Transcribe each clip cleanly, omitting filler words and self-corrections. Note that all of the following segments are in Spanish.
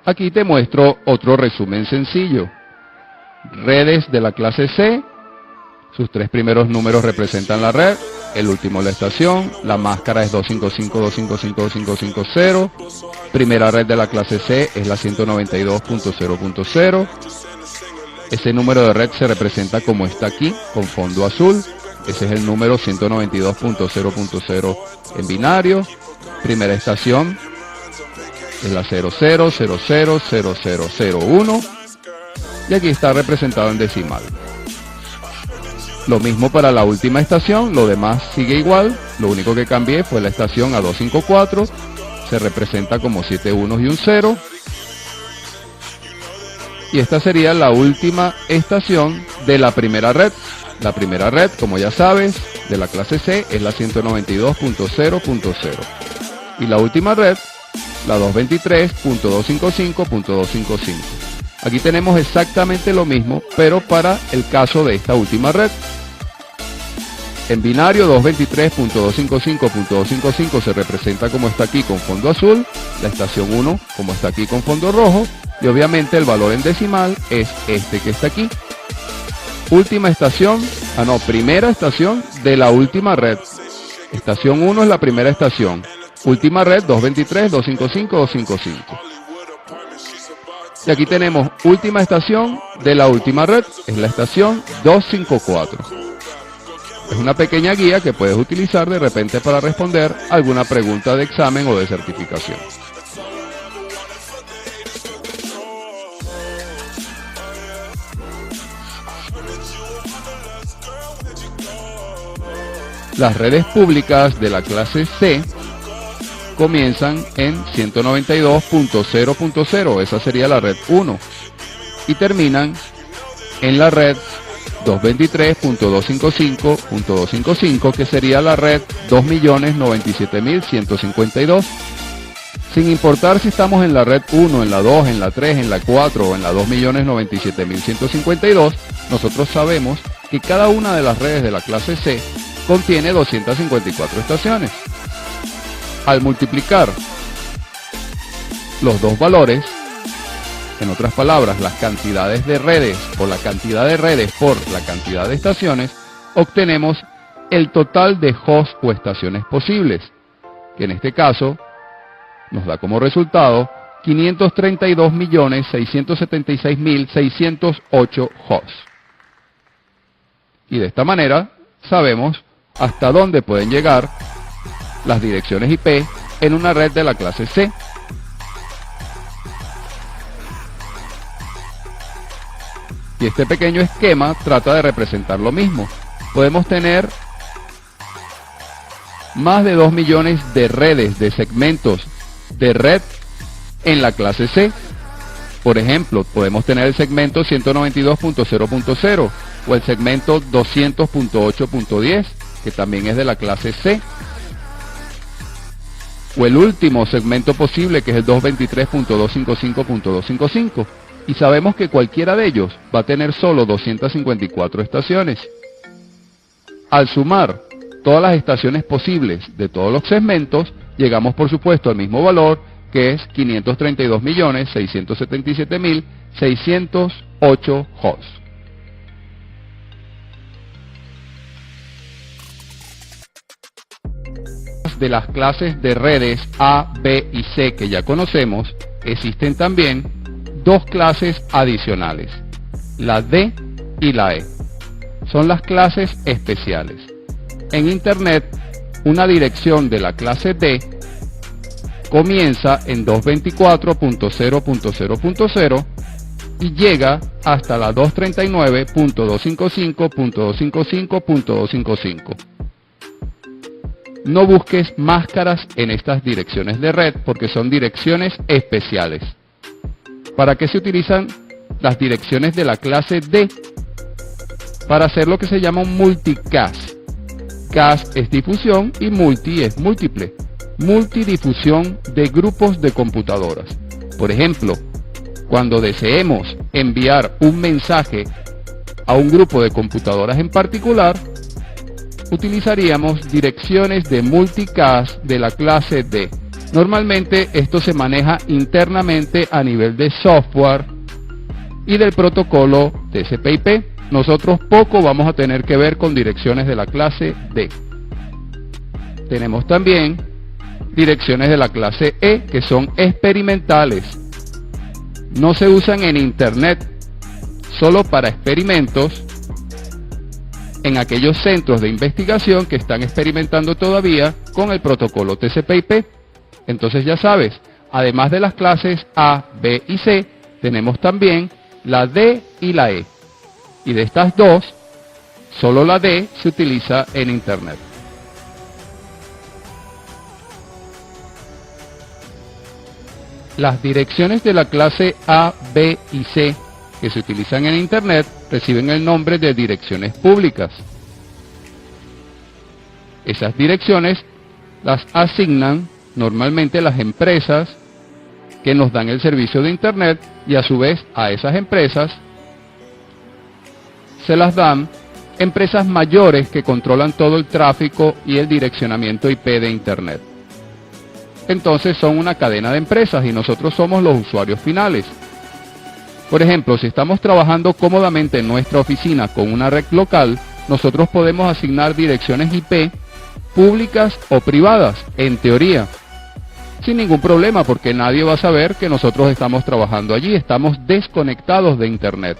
Aquí te muestro otro resumen sencillo. Redes de la clase C, sus tres primeros números representan la red, el último la estación, la máscara es 255.255.250, primera red de la clase C es la 192.0.0, ese número de red se representa como está aquí, con fondo azul, ese es el número 192.0.0 en binario, primera estación es la 00000001 y aquí está representado en decimal. Lo mismo para la última estación, lo demás sigue igual, lo único que cambié fue la estación a 254, se representa como 7 unos y un 0. Y esta sería la última estación de la primera red. La primera red, como ya sabes, de la clase C es la 192.0.0. Y la última red, la 223.255.255. Aquí tenemos exactamente lo mismo, pero para el caso de esta última red. En binario 223.255.255 se representa como está aquí con fondo azul, la estación 1 como está aquí con fondo rojo, y obviamente el valor en decimal es este que está aquí. Última estación, primera estación de la última red. Estación 1 es la primera estación. Última red 223.255.255. Y aquí tenemos última estación de la última red, es la estación 254. Es una pequeña guía que puedes utilizar de repente para responder alguna pregunta de examen o de certificación. Las redes públicas de la clase C comienzan en 192.0.0, esa sería la red 1, y terminan en la red 223.255.255, que sería la red 2.097.152. Sin importar si estamos en la red 1, en la 2, en la 3, en la 4 o en la 2.097.152, nosotros sabemos que cada una de las redes de la clase C contiene 254 estaciones. Al multiplicar los dos valores, en otras palabras, las cantidades de redes o la cantidad de redes por la cantidad de estaciones, obtenemos el total de hosts o estaciones posibles, que en este caso nos da como resultado 532.676.608 hosts. Y de esta manera sabemos hasta dónde pueden llegar las direcciones IP en una red de la clase C. Y este pequeño esquema trata de representar lo mismo. Podemos tener más de 2 millones de redes, de segmentos de red en la clase C. Por ejemplo, podemos tener el segmento 192.0.0 o el segmento 200.8.10, que también es de la clase C. O el último segmento posible, que es el 223.255.255. Y sabemos que cualquiera de ellos va a tener solo 254 estaciones. Al sumar todas las estaciones posibles de todos los segmentos, llegamos por supuesto al mismo valor, que es 532.677.608 hosts. De las clases de redes A, B y C que ya conocemos, existen también dos clases adicionales, la D y la E. Son las clases especiales. En Internet, una dirección de la clase D comienza en 224.0.0.0 y llega hasta la 239.255.255.255. No busques máscaras en estas direcciones de red porque son direcciones especiales. ¿Para qué se utilizan las direcciones de la clase D? Para hacer lo que se llama un multicast. Cast es difusión y multi es múltiple. Multidifusión de grupos de computadoras. Por ejemplo, cuando deseemos enviar un mensaje a un grupo de computadoras en particular, utilizaríamos direcciones de multicast de la clase D. Normalmente esto se maneja internamente a nivel de software y del protocolo TCP/IP. Nosotros poco vamos a tener que ver con direcciones de la clase D. Tenemos también direcciones de la clase E, que son experimentales. No se usan en Internet, solo para experimentos en aquellos centros de investigación que están experimentando todavía con el protocolo TCP/IP. Entonces ya sabes, además de las clases A, B y C, tenemos también la D y la E. Y de estas dos, solo la D se utiliza en Internet. Las direcciones de la clase A, B y C que se utilizan en Internet reciben el nombre de direcciones públicas. Esas direcciones las asignan normalmente las empresas que nos dan el servicio de Internet, y a su vez a esas empresas se las dan empresas mayores que controlan todo el tráfico y el direccionamiento IP de Internet. Entonces son una cadena de empresas y nosotros somos los usuarios finales. Por ejemplo, si estamos trabajando cómodamente en nuestra oficina con una red local, nosotros podemos asignar direcciones IP públicas o privadas, en teoría, sin ningún problema, porque nadie va a saber que nosotros estamos trabajando allí, estamos desconectados de Internet.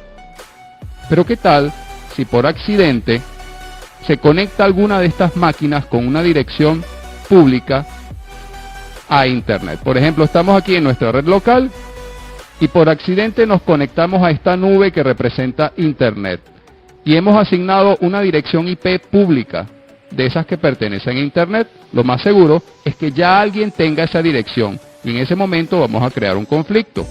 Pero ¿qué tal si por accidente se conecta alguna de estas máquinas con una dirección pública a Internet? Por ejemplo, estamos aquí en nuestra red local y por accidente nos conectamos a esta nube que representa Internet y hemos asignado una dirección IP pública de esas que pertenecen a Internet. Lo más seguro es que ya alguien tenga esa dirección y en ese momento vamos a crear un conflicto.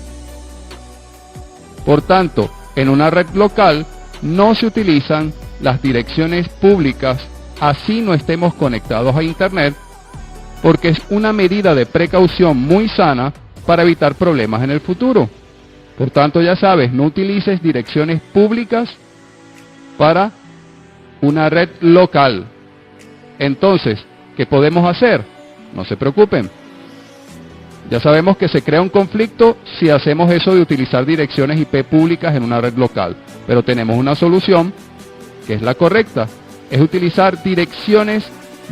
Por tanto, en una red local no se utilizan las direcciones públicas así no estemos conectados a Internet, porque es una medida de precaución muy sana para evitar problemas en el futuro. Por tanto, ya sabes, no utilices direcciones públicas para una red local. Entonces, ¿qué podemos hacer? No se preocupen. Ya sabemos que se crea un conflicto si hacemos eso de utilizar direcciones IP públicas en una red local. Pero tenemos una solución que es la correcta. Es utilizar direcciones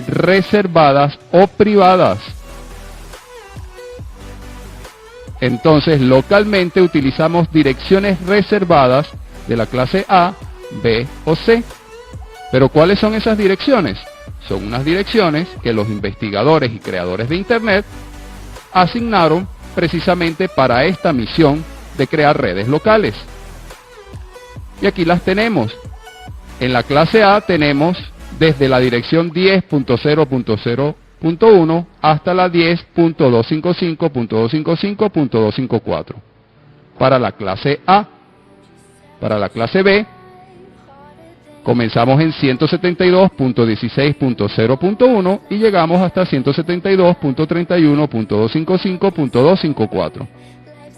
reservadas o privadas. Entonces, localmente utilizamos direcciones reservadas de la clase A, B o C. Pero ¿cuáles son esas direcciones? Son unas direcciones que los investigadores y creadores de Internet asignaron precisamente para esta misión de crear redes locales. Y aquí las tenemos. En la clase A tenemos desde la dirección 10.0.0.1 hasta la 10.255.255.254 para la clase A. Para la clase B comenzamos en 172.16.0.1 y llegamos hasta 172.31.255.254.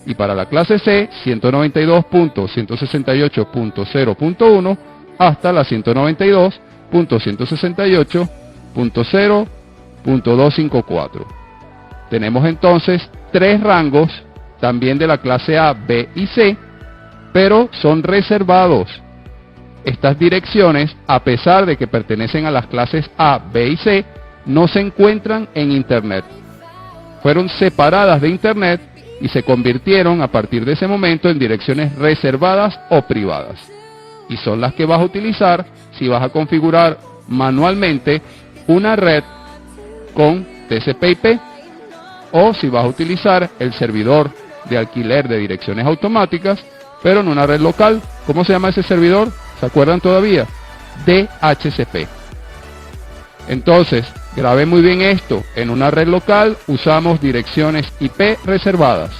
Y para la clase C, 192.168.0.1 hasta la 192.168.0.254. Tenemos entonces tres rangos también de la clase A, B y C, pero son reservados. Estas direcciones, a pesar de que pertenecen a las clases A, B y C, no se encuentran en Internet. Fueron separadas de Internet y se convirtieron a partir de ese momento en direcciones reservadas o privadas. Y son las que vas a utilizar si vas a configurar manualmente una red con TCP/IP o si vas a utilizar el servidor de alquiler de direcciones automáticas, pero en una red local. ¿Cómo se llama ese servidor? ¿Se acuerdan todavía? DHCP. Entonces, grabe muy bien esto. En una red local usamos direcciones IP reservadas.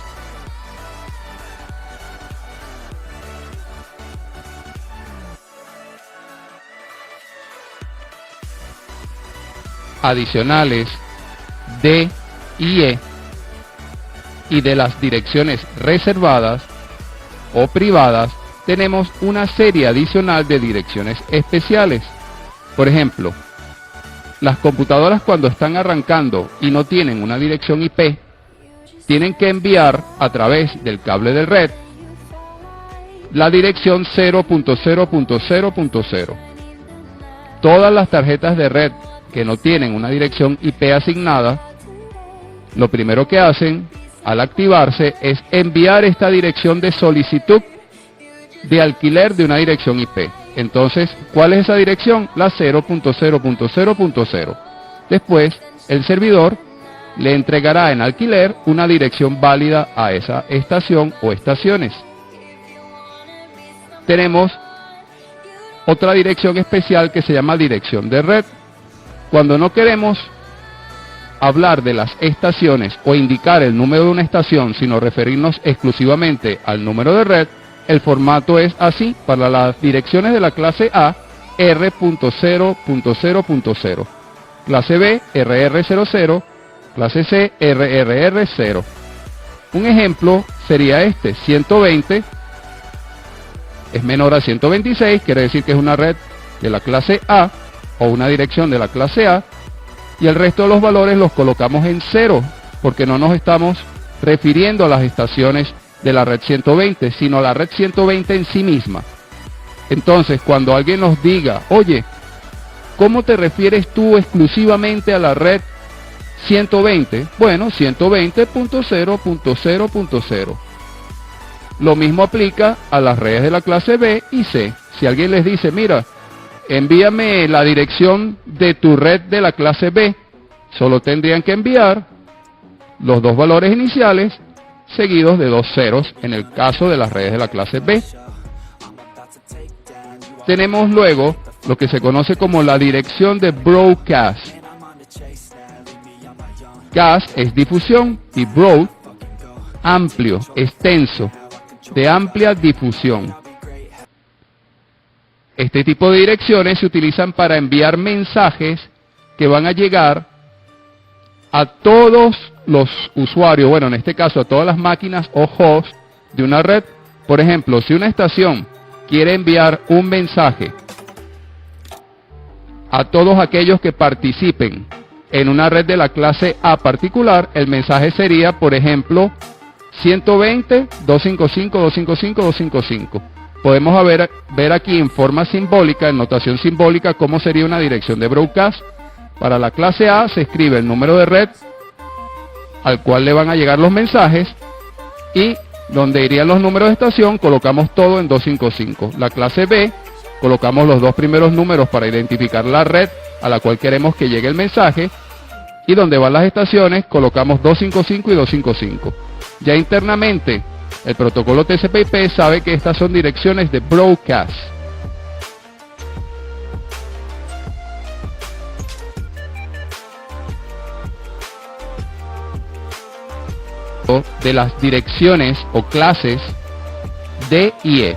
Adicionales D y E y de las direcciones reservadas o privadas tenemos una serie adicional de direcciones especiales. Por ejemplo, las computadoras cuando están arrancando y no tienen una dirección IP tienen que enviar a través del cable de red la dirección 0.0.0.0. Todas las tarjetas de red que no tienen una dirección IP asignada, lo primero que hacen al activarse es enviar esta dirección de solicitud de alquiler de una dirección IP. Entonces, ¿cuál es esa dirección? La 0.0.0.0. Después, el servidor le entregará en alquiler una dirección válida a esa estación o estaciones. Tenemos otra dirección especial que se llama dirección de red. Cuando no queremos hablar de las estaciones o indicar el número de una estación, sino referirnos exclusivamente al número de red, el formato es así. Para las direcciones de la clase A, R.0.0.0. Clase B, RR00. Clase C, RRR0. Un ejemplo sería este: 120 es menor a 126, quiere decir que es una red de la clase A o una dirección de la clase A, y el resto de los valores los colocamos en 0, porque no nos estamos refiriendo a las estaciones de la red 120, sino a la red 120 en sí misma. Entonces, cuando alguien nos diga, oye, ¿cómo te refieres tú exclusivamente a la red 120? Bueno, 120.0.0.0. Lo mismo aplica a las redes de la clase B y C. Si alguien les dice, mira, envíame la dirección de tu red de la clase B, solo tendrían que enviar los dos valores iniciales seguidos de dos ceros en el caso de las redes de la clase B. Tenemos luego lo que se conoce como la dirección de broadcast. Cast es difusión y broad, amplio, extenso, de amplia difusión. Este tipo de direcciones se utilizan para enviar mensajes que van a llegar a todos los usuarios, bueno, en este caso a todas las máquinas o hosts de una red. Por ejemplo, si una estación quiere enviar un mensaje a todos aquellos que participen en una red de la clase A particular, el mensaje sería, por ejemplo, 120.255.255.255. Podemos ver aquí en forma simbólica, en notación simbólica, cómo sería una dirección de broadcast. Para la clase A se escribe el número de red al cual le van a llegar los mensajes, y donde irían los números de estación colocamos todo en 255. La clase B colocamos los dos primeros números para identificar la red a la cual queremos que llegue el mensaje, y donde van las estaciones colocamos 255 y 255. Ya internamente el protocolo TCP/IP sabe que estas son direcciones de broadcast. De las direcciones o clases D y E.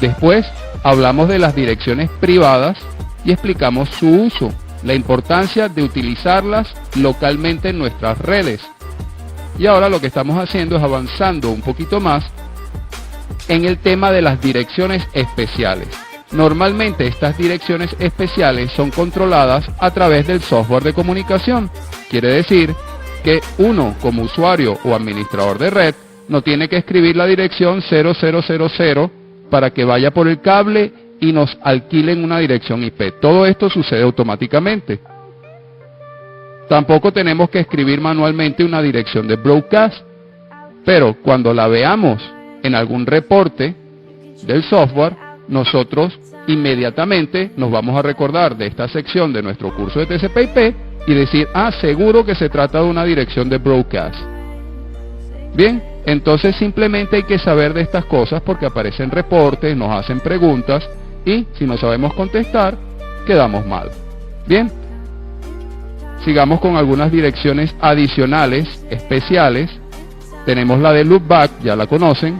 Después hablamos de las direcciones privadas y explicamos su uso, la importancia de utilizarlas localmente en nuestras redes. Y ahora lo que estamos haciendo es avanzando un poquito más en el tema de las direcciones especiales. Normalmente estas direcciones especiales son controladas a través del software de comunicación. Quiere decir que uno, como usuario o administrador de red, no tiene que escribir la dirección 0000 para que vaya por el cable y nos alquilen una dirección IP. Todo esto sucede automáticamente. Tampoco tenemos que escribir manualmente una dirección de broadcast, pero cuando la veamos en algún reporte del software, nosotros inmediatamente nos vamos a recordar de esta sección de nuestro curso de TCP/IP y decir, seguro que se trata de una dirección de broadcast. Bien, entonces simplemente hay que saber de estas cosas porque aparecen reportes, nos hacen preguntas y si no sabemos contestar, quedamos mal. Bien, sigamos con algunas direcciones adicionales, especiales. Tenemos la de loopback, ya la conocen.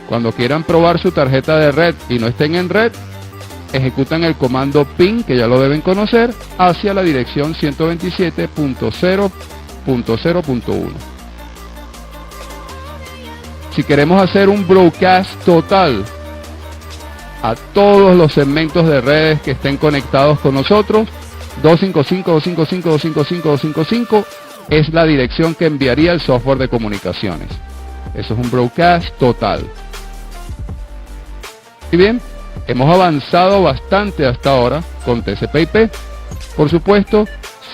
Cuando quieran probar su tarjeta de red y no estén en red, ejecutan el comando ping, que ya lo deben conocer, hacia la dirección 127.0.0.1. Si queremos hacer un broadcast total a todos los segmentos de redes que estén conectados con nosotros, 255, 255, 255, 255, es la dirección que enviaría el software de comunicaciones. Eso es un broadcast total. Y bien, hemos avanzado bastante hasta ahora con TCP/IP. Por supuesto,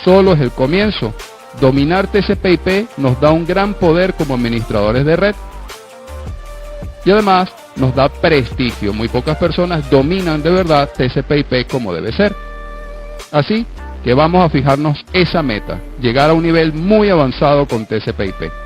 solo es el comienzo. Dominar TCP/IP nos da un gran poder como administradores de red. Y además nos da prestigio. Muy pocas personas dominan de verdad TCP/IP como debe ser. Así que vamos a fijarnos esa meta, llegar a un nivel muy avanzado con TCP/IP.